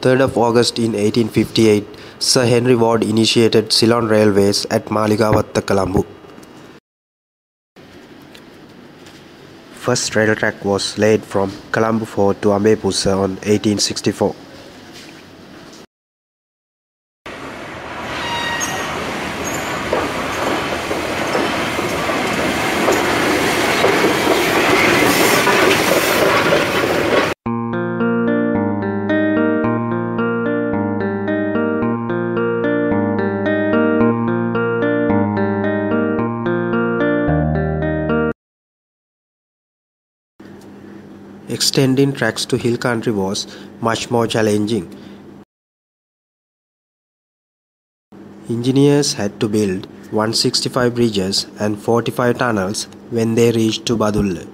3rd of August in 1858, Sir Henry Ward initiated Ceylon Railways at Maligawatta, Colombo. First rail track was laid from Colombo Fort to Ambepussa on 1864. Extending tracks to hill country was much more challenging. Engineers had to build 165 bridges and 45 tunnels when they reached to Badulla.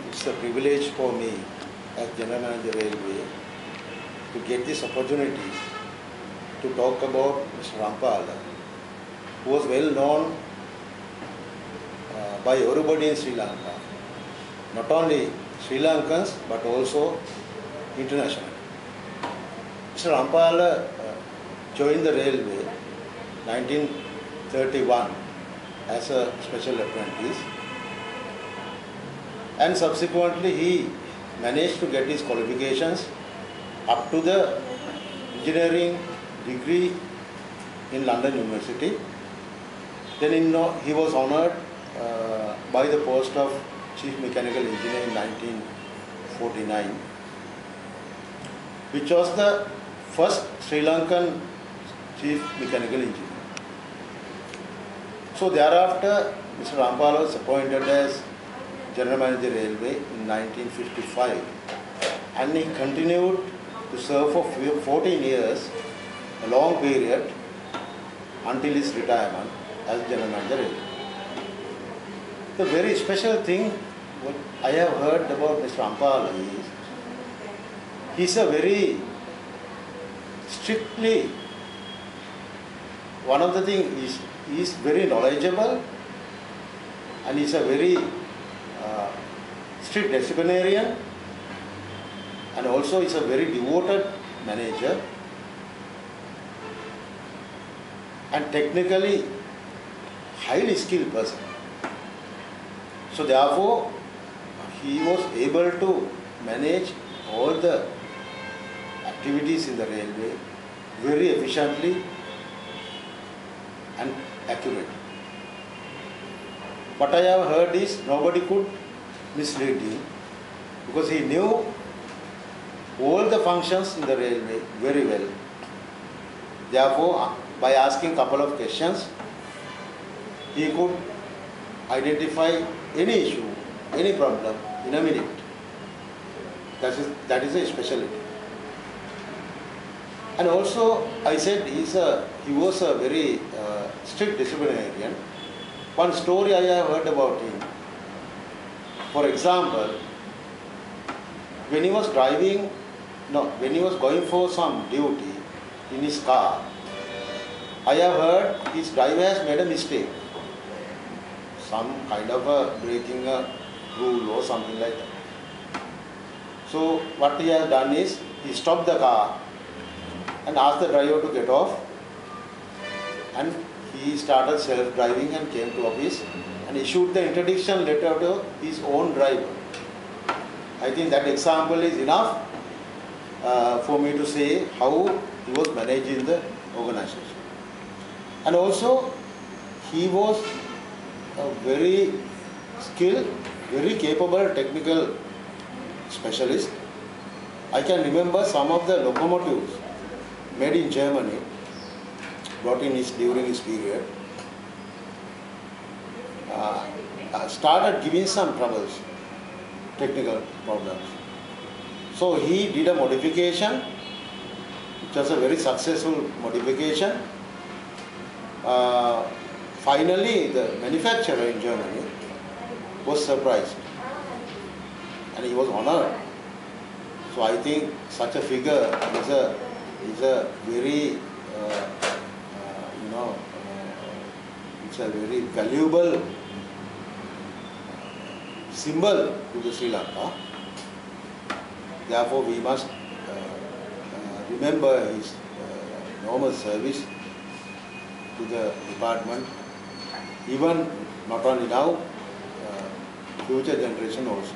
It's a privilege for me as General Manager Railway to get this opportunity to talk about Mr. Rampala, who was well known by everybody in Sri Lanka, not only Sri Lankans but also internationally. Mr. Rampala joined the railway 1931 as a special apprentice, and subsequently he managed to get his qualifications up to the engineering degree in London University. Then he was honoured by the post of Chief Mechanical Engineer in 1949, which was the first Sri Lankan Chief Mechanical Engineer. So thereafter, Mr. Rampala was appointed as General Manager Railway in 1955, and he continued to serve for 14 years, a long period, until his retirement as General Manager Railway. The very special thing what I have heard about Mr. Rampala is he's a very strictly, one of the things is he is very knowledgeable, and he's a very strict disciplinarian, and also is a very devoted manager, and technically highly skilled person. So therefore he was able to manage all the activities in the railway very efficiently and accurately. What I have heard is nobody could mislead him, because he knew all the functions in the railway very well. Therefore, by asking a couple of questions, he could identify any issue, any problem in a minute. That is a specialty. And also, I said he was a very strict disciplinarian. One story I have heard about him. For example, when he was when he was going for some duty in his car, I have heard his driver has made a mistake, some kind of a breaking a rule or something like that. So what he has done is he stopped the car and asked the driver to get off, and he started self-driving and came to office and issued the interdiction letter to his own driver. I think that example is enough for me to say how he was managing the organization. And also, he was a very skilled, very capable technical specialist. I can remember some of the locomotives made in Germany, brought in during his period, started giving some troubles, technical problems. So he did a modification, it was a very successful modification. Finally, the manufacturer in Germany was surprised and he was honored. So I think such a figure is a very, it's a very valuable symbol to the Sri Lanka. Therefore, we must remember his enormous service to the department, even not only now, future generation also.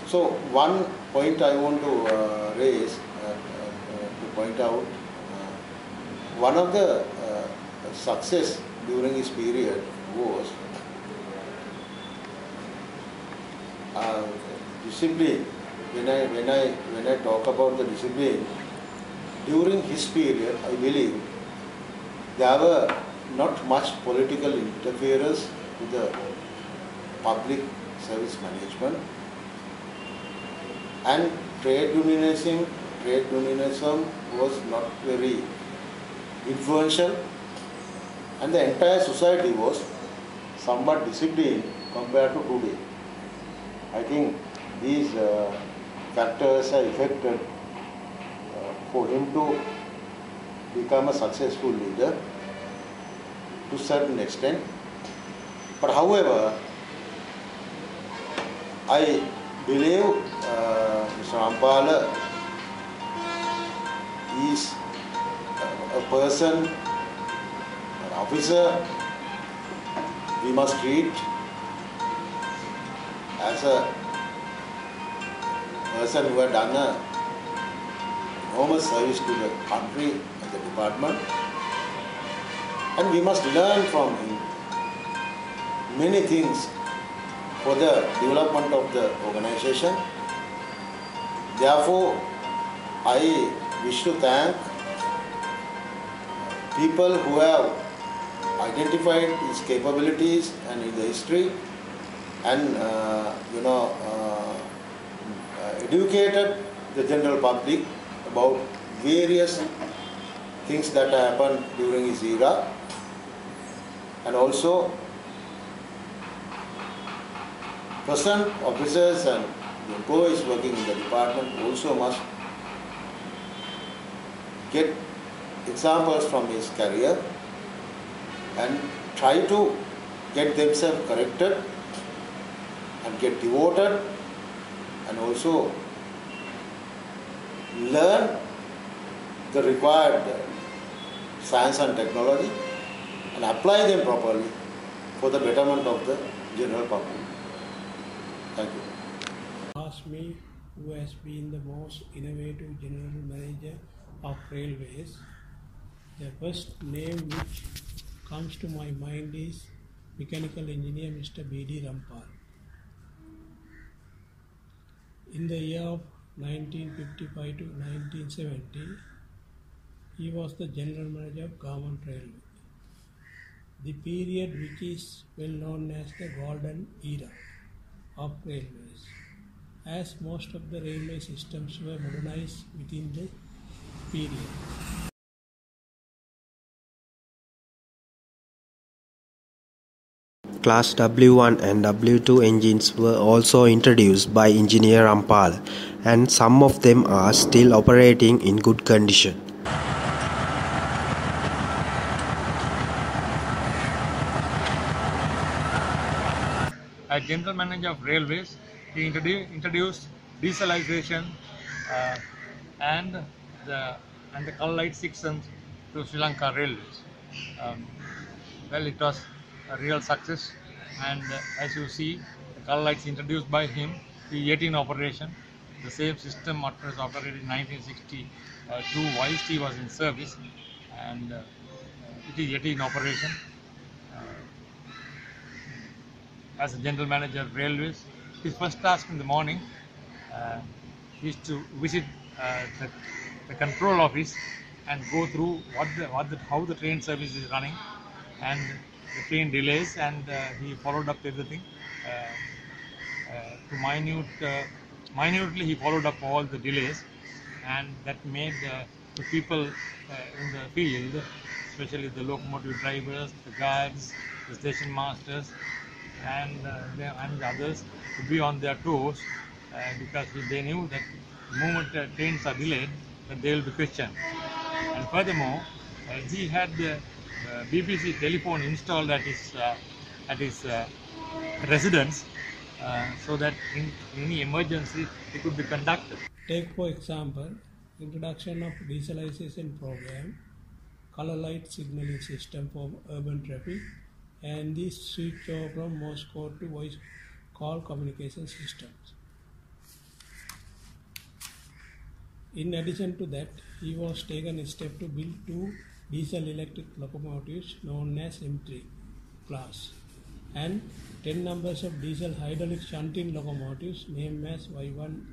So one point I want to raise, to point out, one of the success during his period was discipline. When I talk about the discipline, during his period, I believe there were not much political interference with the public service management, and trade unionism was not very influential, and the entire society was somewhat disciplined compared to today. I think these factors are affected for him to become a successful leader to a certain extent. But however, I believe Mr. Rampala is a person, an officer we must treat as a person who had done a enormous service to the country and the department, and we must learn from him many things for the development of the organization. Therefore, I wish to thank people who have identified his capabilities and in the history, and educated the general public about various things that happened during his era, and also present officers and the employees working in the department also must get examples from his career and try to get themselves corrected and get devoted, and also learn the required science and technology and apply them properly for the betterment of the general public. Thank you. Ask me who has been the most innovative general manager of railways. The first name which comes to my mind is mechanical engineer Mr. B.D. Rampal. In the year of 1955 to 1970, he was the general manager of Government Railway, the period which is well known as the golden era of railways, as most of the railway systems were modernized within the period. Class W1 and W2 engines were also introduced by Engineer Rampal, and some of them are still operating in good condition. As General Manager of Railways, he introduced dieselization and the color light sections to Sri Lanka Railways. Well, it was a real success, and as you see, the color lights introduced by him, the 18 operation, the same system was operated in 1962 whilst he was in service, and it is yet in operation. As a general manager of railways, his first task in the morning is to visit the control office and go through how the train service is running and the train delays, and he followed up everything to minutely. He followed up all the delays, and that made the people in the field, especially the locomotive drivers, the guards, the station masters, and the others, to be on their toes, because they knew that the moment trains are delayed, that they will be questioned. And furthermore, he had the BBC telephone installed at his residence, so that in any emergency it could be conducted. Take for example, introduction of dieselization program, color light signaling system for urban traffic, and the switch over from Morse code to voice call communication systems. In addition to that, he was taken a step to build 2 diesel-electric locomotives known as M3 class and 10 numbers of diesel hydraulic shunting locomotives named as Y1,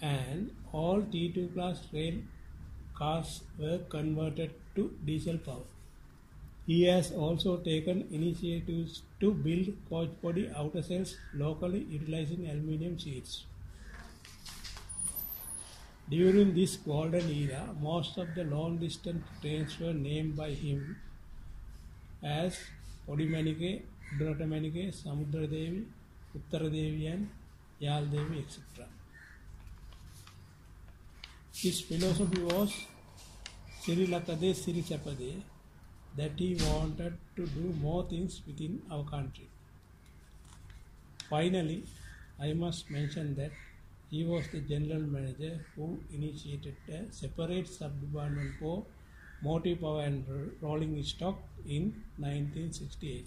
and all T2 class rail cars were converted to diesel power. He has also taken initiatives to build coach body outer cells locally utilizing aluminium sheets. During this golden era, most of the long-distance trains were named by him as Podimanike, Udratamanike, Samudradevi, Uttaradevi and Yaldevi, etc. His philosophy was Sirilakade Sirisapade, that he wanted to do more things within our country. Finally, I must mention that he was the general manager who initiated a separate sub-department for motive power and rolling stock in 1968.